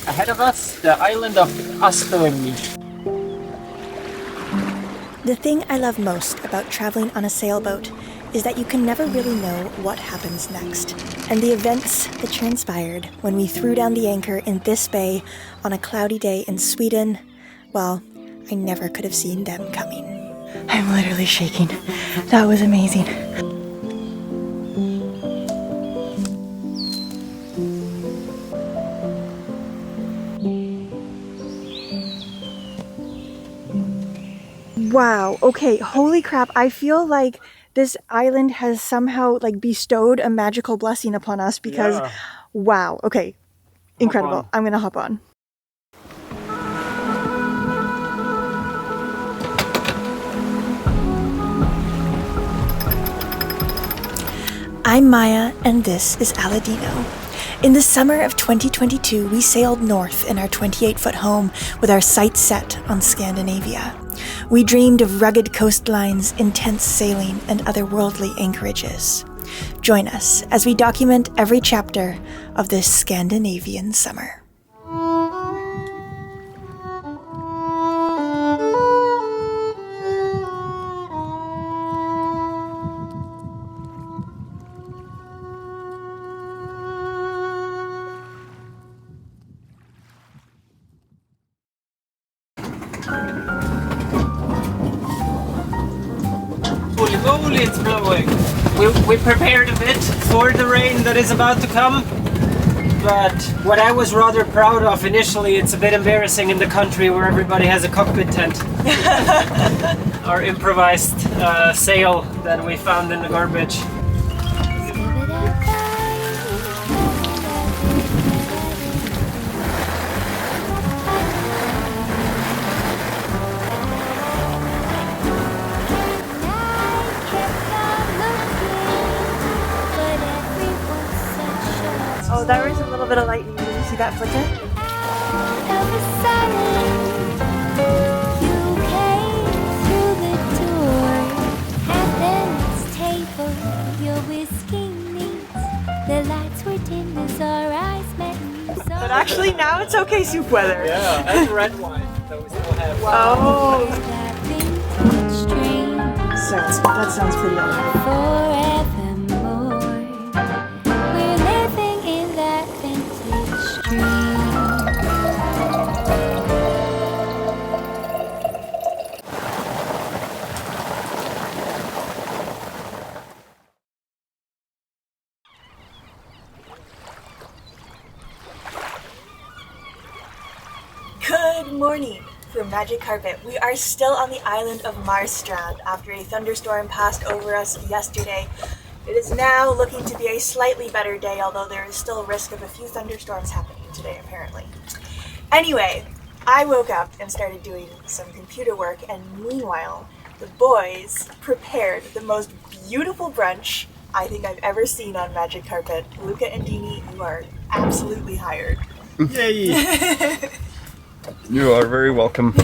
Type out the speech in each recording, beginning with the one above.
Ahead of us, the island of Astori. The thing I love most about traveling on a sailboat is that you can never really know what happens next. And the events that transpired when we threw down the anchor in this bay on a cloudy day in Sweden, well, I never could have seen them coming. I'm literally shaking. That was amazing. Wow, okay, holy crap, I feel like this island has somehow like bestowed a magical blessing upon us because, wow, okay, incredible. I'm gonna hop on. I'm Maya, and this is Aladino. In the summer of 2022, we sailed north in our 28-foot home with our sights set on Scandinavia. We dreamed of rugged coastlines, intense sailing, and otherworldly anchorages. Join us as we document every chapter of this Scandinavian summer. Holy, it's blowing. We prepared a bit for the rain that is about to come, but what I was rather proud of initially, it's a bit embarrassing in the country where everybody has a cockpit tent. Our improvised sail that we found in the garbage. Oh, there was a little bit of lightning. Did you see that flicker? But actually now it's okay soup weather. Yeah, and red wine that we still have. Oh! That sounds pretty alright. Good morning from Magic Carpet. We are still on the island of Marstrand after a thunderstorm passed over us yesterday. It is now looking to be a slightly better day, although there is still a risk of a few thunderstorms happening today, apparently. Anyway, I woke up and started doing some computer work, and meanwhile, the boys prepared the most beautiful brunch I think I've ever seen on Magic Carpet. Luca and Dini, you are absolutely hired. Yay! You are very welcome.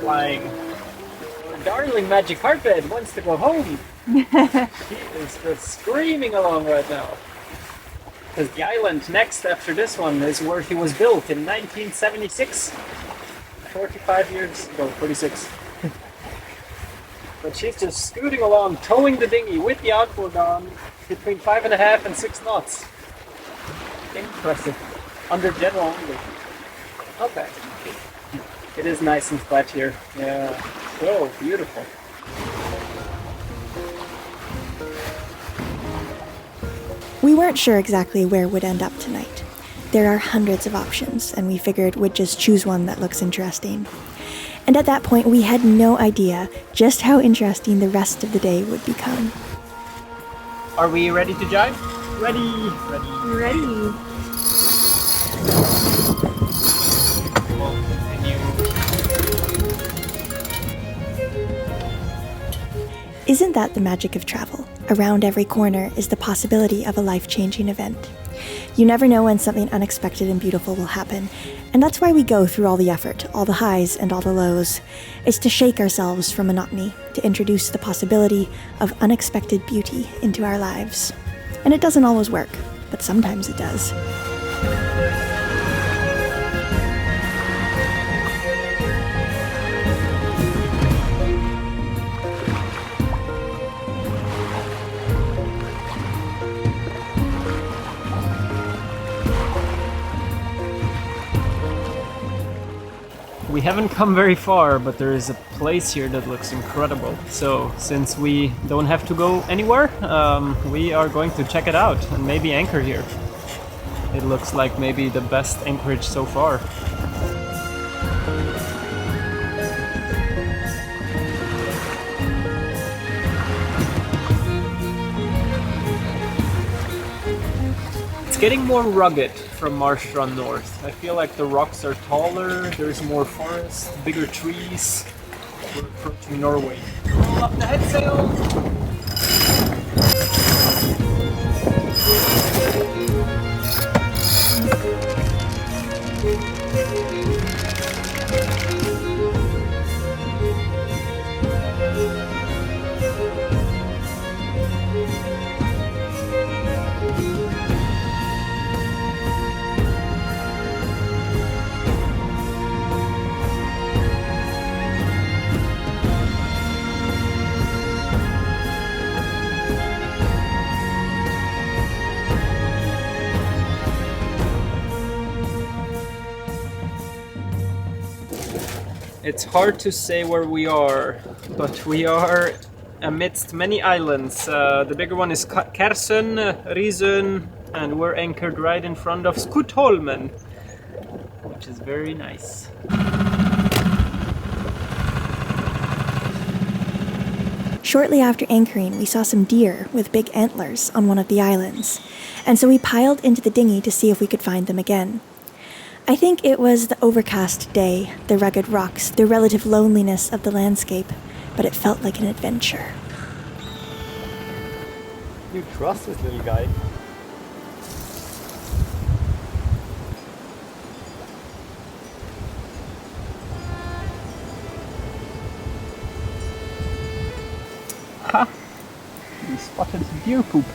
flying. Our darling Magic Carpet wants to go home. She is just screaming along right now. Because the island next after this one is where he was built in 1976. 45 years ago, 46. But she's just scooting along, towing the dinghy with the outboard on between 5.5 and 6 knots. Impressive. Under general only. Okay. It is nice and flat here. Yeah. So beautiful. We weren't sure exactly where we'd end up tonight. There are hundreds of options, and we figured we'd just choose one that looks interesting. And at that point, we had no idea just how interesting the rest of the day would become. Are we ready to jive? Ready. Ready. We'll continue. Isn't that the magic of travel? Around every corner is the possibility of a life-changing event. You never know when something unexpected and beautiful will happen, and that's why we go through all the effort, all the highs and all the lows. It's to shake ourselves from monotony, to introduce the possibility of unexpected beauty into our lives. And it doesn't always work, but sometimes it does. We haven't come very far, but there is a place here that looks incredible. So, since we don't have to go anywhere, we are going to check it out and maybe anchor here. It looks like maybe the best anchorage so far. It's getting more rugged from Marstrand north. I feel like the rocks are taller, there's more forest, bigger trees. We're approaching Norway. Roll up the head sail! It's hard to say where we are, but we are amidst many islands. The bigger one is Kärsen, Risön, and we're anchored right in front of Skutholmen, which is very nice. Shortly after anchoring, we saw some deer with big antlers on one of the islands, and so we piled into the dinghy to see if we could find them again. I think it was the overcast day, the rugged rocks, the relative loneliness of the landscape, but it felt like an adventure. You trust this little guy? Ha! We spotted deer poop.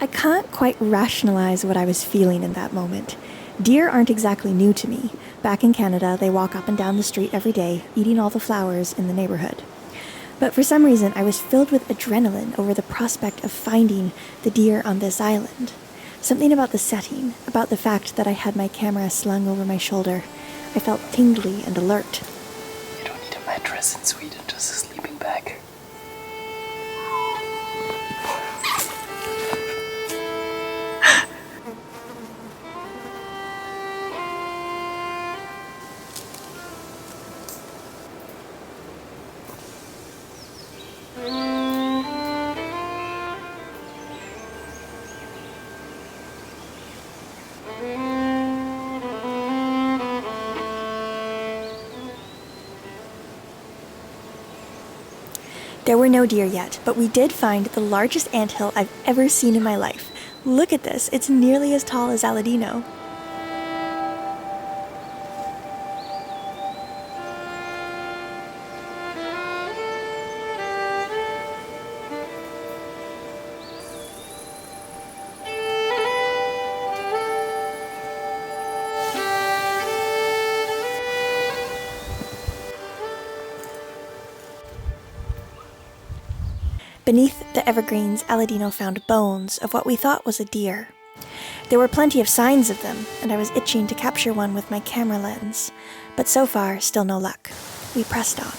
I can't quite rationalize what I was feeling in that moment. Deer aren't exactly new to me. Back in Canada, they walk up and down the street every day, eating all the flowers in the neighborhood. But for some reason, I was filled with adrenaline over the prospect of finding the deer on this island. Something about the setting, about the fact that I had my camera slung over my shoulder. I felt tingly and alert. You don't need a mattress in Sweden, just a sleeping bag. There were no deer yet, but we did find the largest anthill I've ever seen in my life. Look at this, it's nearly as tall as Aladino. Beneath the evergreens, Aladino found bones of what we thought was a deer. There were plenty of signs of them, and I was itching to capture one with my camera lens. But so far, still no luck. We pressed on.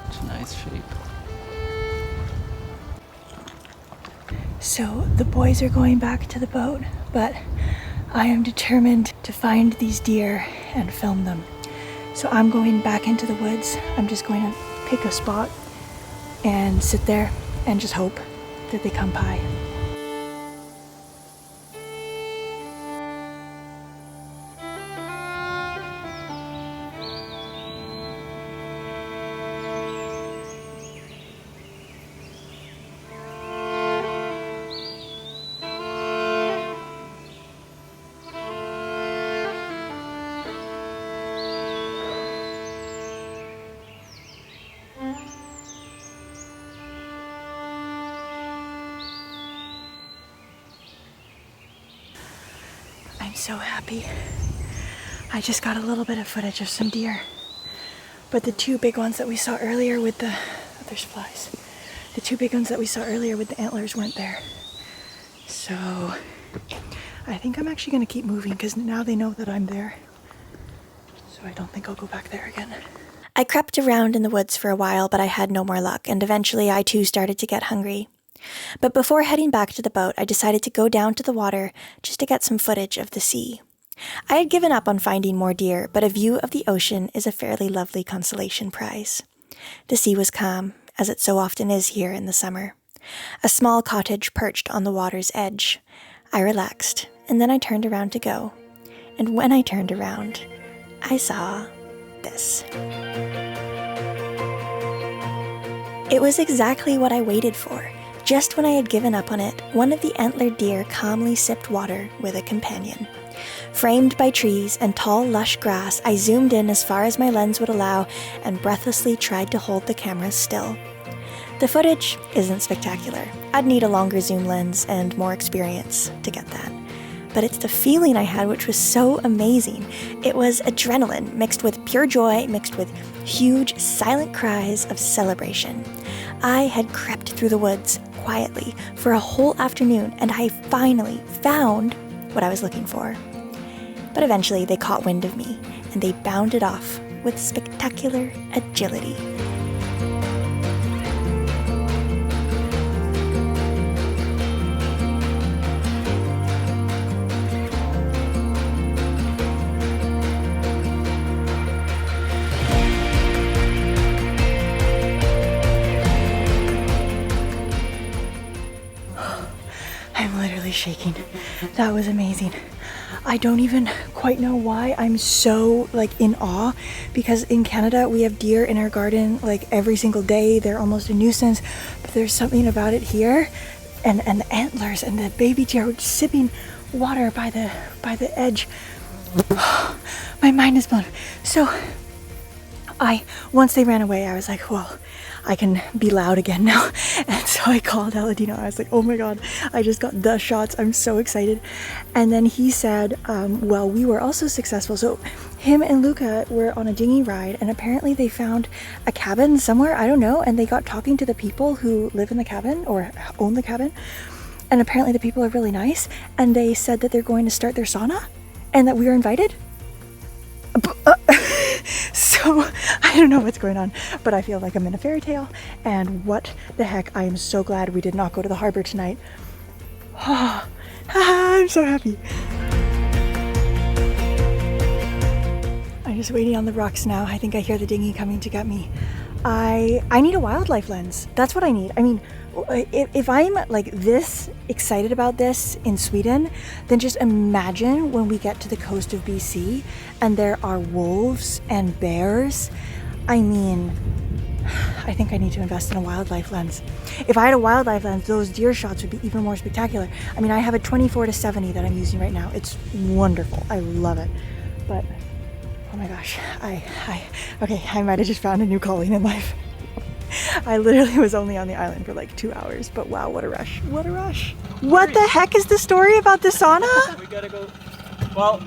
It's a nice shape. So the boys are going back to the boat, but I am determined to find these deer and film them. So I'm going back into the woods. I'm just going to pick a spot and sit there and just hope that they come by. I'm so happy. I just got a little bit of footage of some deer. But the two big ones that we saw earlier with the... Oh, there's flies. The two big ones that we saw earlier with the antlers weren't there. So I think I'm actually going to keep moving because now they know that I'm there. So I don't think I'll go back there again. I crept around in the woods for a while, but I had no more luck, and eventually I too started to get hungry. But before heading back to the boat, I decided to go down to the water just to get some footage of the sea. I had given up on finding more deer, but a view of the ocean is a fairly lovely consolation prize. The sea was calm, as it so often is here in the summer. A small cottage perched on the water's edge. I relaxed, and then I turned around to go. And when I turned around, I saw this. It was exactly what I waited for. Just when I had given up on it, one of the antlered deer calmly sipped water with a companion. Framed by trees and tall, lush grass, I zoomed in as far as my lens would allow and breathlessly tried to hold the camera still. The footage isn't spectacular. I'd need a longer zoom lens and more experience to get that. But it's the feeling I had which was so amazing. It was adrenaline mixed with pure joy, mixed with huge, silent cries of celebration. I had crept through the woods quietly for a whole afternoon, and I finally found what I was looking for. But eventually they caught wind of me, and they bounded off with spectacular agility. I'm literally shaking. That was amazing. I don't even quite know why I'm so in awe, because in Canada we have deer in our garden every single day. They're almost a nuisance, but there's something about it here, and the antlers and the baby deer sipping water by the edge. My mind is blown. So once they ran away, I was like, well, I can be loud again now. And so I called Aladino. I was like, oh my God, I just got the shots. I'm so excited. And then he said, well, we were also successful. So him and Luca were on a dinghy ride, and apparently they found a cabin somewhere, I don't know, and they got talking to the people who live in the cabin or own the cabin. And apparently the people are really nice, and they said that they're going to start their sauna and that we were invited. So I don't know what's going on, but I feel like I'm in a fairy tale, and what the heck, I am so glad we did not go to the harbor tonight. I'm so happy. I'm just waiting on the rocks now. I think I hear the dinghy coming to get me. I need a wildlife lens. That's what I need. I mean, if I'm like this excited about this in Sweden, then just imagine when we get to the coast of BC and there are wolves and bears. I mean, I think I need to invest in a wildlife lens. If I had a wildlife lens, those deer shots would be even more spectacular. I mean, I have a 24-70 that I'm using right now. It's wonderful. I love it. But, oh my gosh, okay, I might have just found a new calling in life. I literally was only on the island for like 2 hours, but wow, what a rush. What a rush. What the heck is the story about the sauna? We gotta go. Well,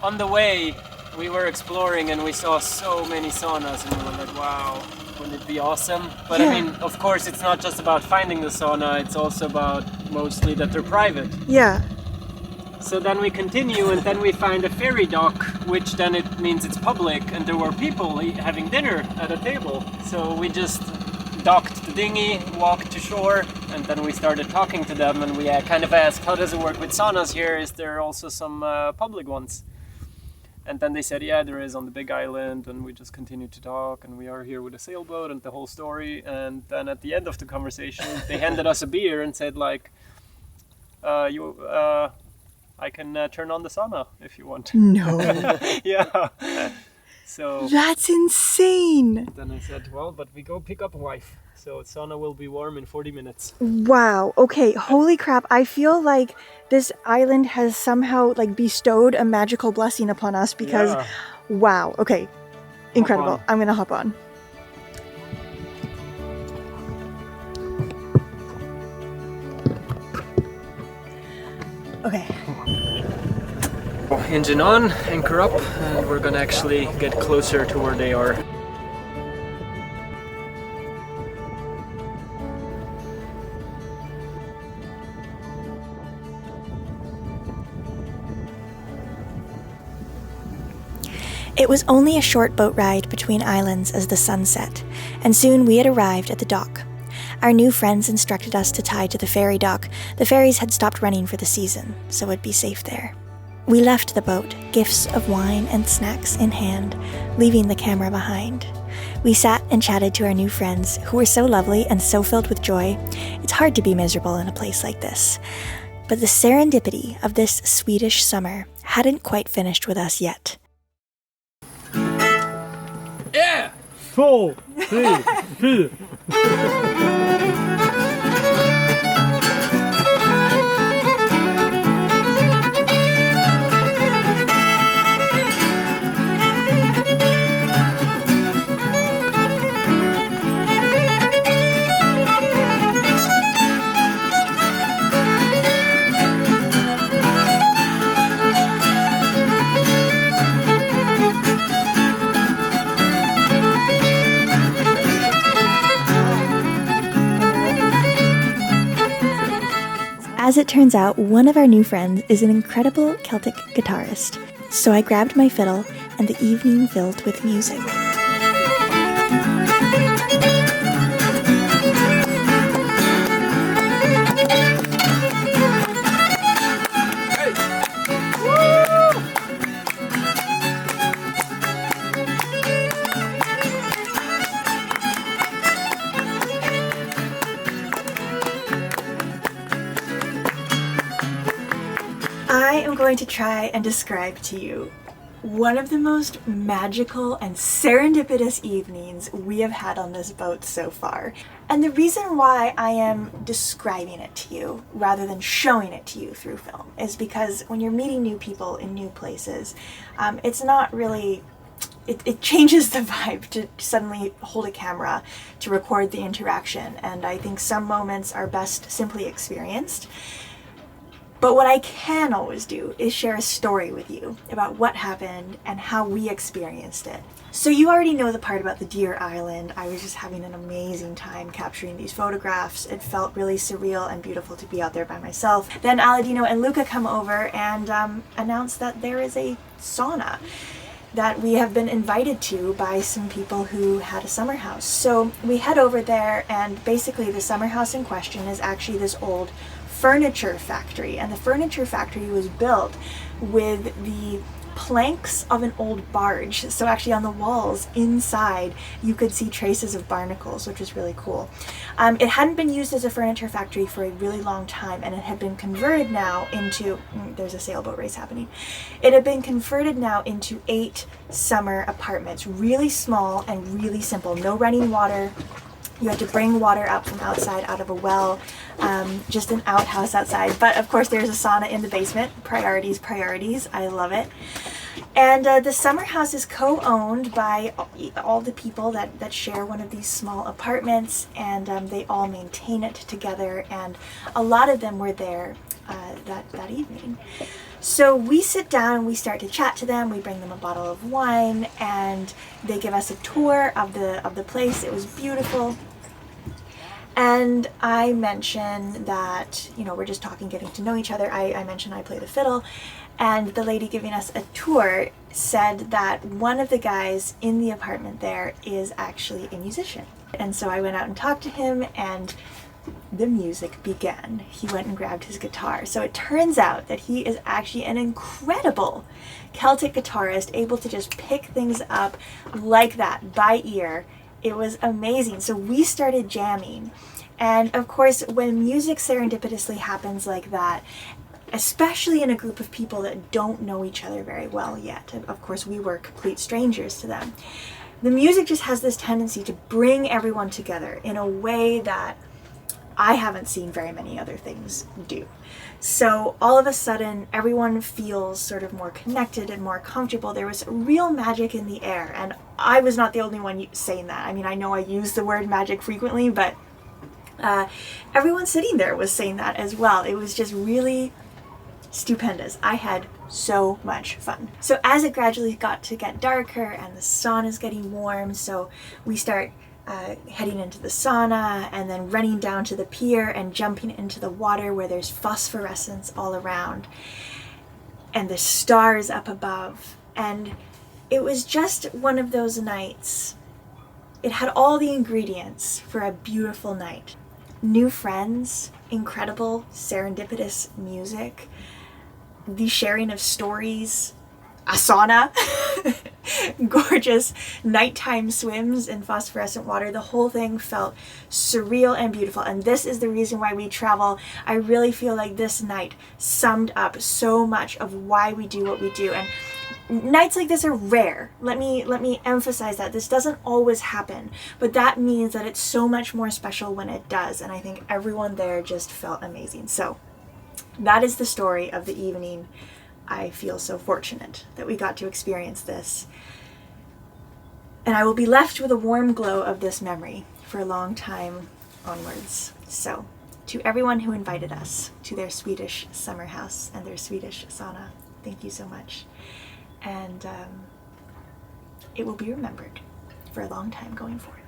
on the way, we were exploring and we saw so many saunas and we were like, wow, wouldn't it be awesome? But Yeah. I mean, of course, it's not just about finding the sauna, it's also about mostly that they're private. Yeah. So then we continue and then we find a ferry dock, which then it means it's public and there were people having dinner at a table. So we just docked the dinghy, walked to shore, and then we started talking to them and we kind of asked, how does it work with saunas here? Is there also some public ones? And then they said, yeah, there is on the big island, and we just continued to talk, and we are here with a sailboat and the whole story. And then at the end of the conversation, they handed us a beer and said like, I can turn on the sauna if you want. No. Yeah. So That's insane. then I said, well, but we go pick up a wife. So sauna will be warm in 40 minutes. Wow. Okay. Holy crap. I feel like this island has somehow like bestowed a magical blessing upon us because, Yeah. wow. Okay. Incredible. on. I'm going to hop on. Okay. Engine on, anchor up, and we're gonna actually get closer to where they are. It was only a short boat ride between islands as the sun set, and soon we had arrived at the dock. Our new friends instructed us to tie to the ferry dock. The ferries had stopped running for the season, so it'd be safe there. We left the boat, gifts of wine and snacks in hand, leaving the camera behind. We sat and chatted to our new friends, who were so lovely and so filled with joy. It's hard to be miserable in a place like this. But the serendipity of this Swedish summer hadn't quite finished with us yet. Yeah! 2, 3, 4. As it turns out, one of our new friends is an incredible Celtic guitarist. So I grabbed my fiddle and the evening filled with music. I am going to try and describe to you one of the most magical and serendipitous evenings we have had on this boat so far. And the reason why I am describing it to you rather than showing it to you through film is because when you're meeting new people in new places, it's not really... It changes the vibe to suddenly hold a camera to record the interaction, and I think some moments are best simply experienced. But what I can always do is share a story with you about what happened and how we experienced it. So you already know the part about the Deer Island. I was just having an amazing time capturing these photographs. It felt really surreal and beautiful to be out there by myself. Then Aladino and Luca come over and announce that there is a sauna that we have been invited to by some people who had a summer house. So we head over there, and basically the summer house in question is actually this old furniture factory, and the furniture factory was built with the planks of an old barge. So actually on the walls inside, you could see traces of barnacles, which was really cool. It hadn't been used as a furniture factory for a really long time, and it had been converted now into, there's a sailboat race happening. It had been converted now into 8 summer apartments, really small and really simple. No running water. You had to bring water up from outside out of a well, just an outhouse outside. But of course there's a sauna in the basement. Priorities, priorities. I love it. And the summer house is co-owned by all the people that share one of these small apartments, and they all maintain it together, and a lot of them were there that evening. So we sit down, we start to chat to them, we bring them a bottle of wine, and they give us a tour of the place. It was beautiful. And I mention that, you know, we're just talking, getting to know each other. I mentioned I play the fiddle, and the lady giving us a tour said that one of the guys in the apartment there is actually a musician. And so I went out and talked to him, and the music began. He went and grabbed his guitar. So it turns out that he is actually an incredible Celtic guitarist, able to just pick things up like that by ear. It was amazing. So we started jamming. And of course, when music serendipitously happens like that, especially in a group of people that don't know each other very well yet, of course we were complete strangers to them, the music just has this tendency to bring everyone together in a way that I haven't seen very many other things do. So all of a sudden, everyone feels sort of more connected and more comfortable. There was real magic in the air, and I was not the only one saying that. I mean, I know I use the word magic frequently, but everyone sitting there was saying that as well. It was just really stupendous. I had so much fun. So as it gradually got to get darker and the sun is getting warm, so we start heading into the sauna and then running down to the pier and jumping into the water where there's phosphorescence all around and the stars up above. And it was just one of those nights. It had all the ingredients for a beautiful night. New friends, incredible serendipitous music, the sharing of stories, a sauna, gorgeous nighttime swims in phosphorescent water. The whole thing felt surreal and beautiful, and this is the reason why we travel. I really feel like this night summed up so much of why we do what we do, and nights like this are rare. Let me emphasize that. This doesn't always happen, but that means that it's so much more special when it does, and I think everyone there just felt amazing. So that is the story of the evening. I feel so fortunate that we got to experience this. And I will be left with a warm glow of this memory for a long time onwards. So, to everyone who invited us to their Swedish summer house and their Swedish sauna, thank you so much. And it will be remembered for a long time going forward.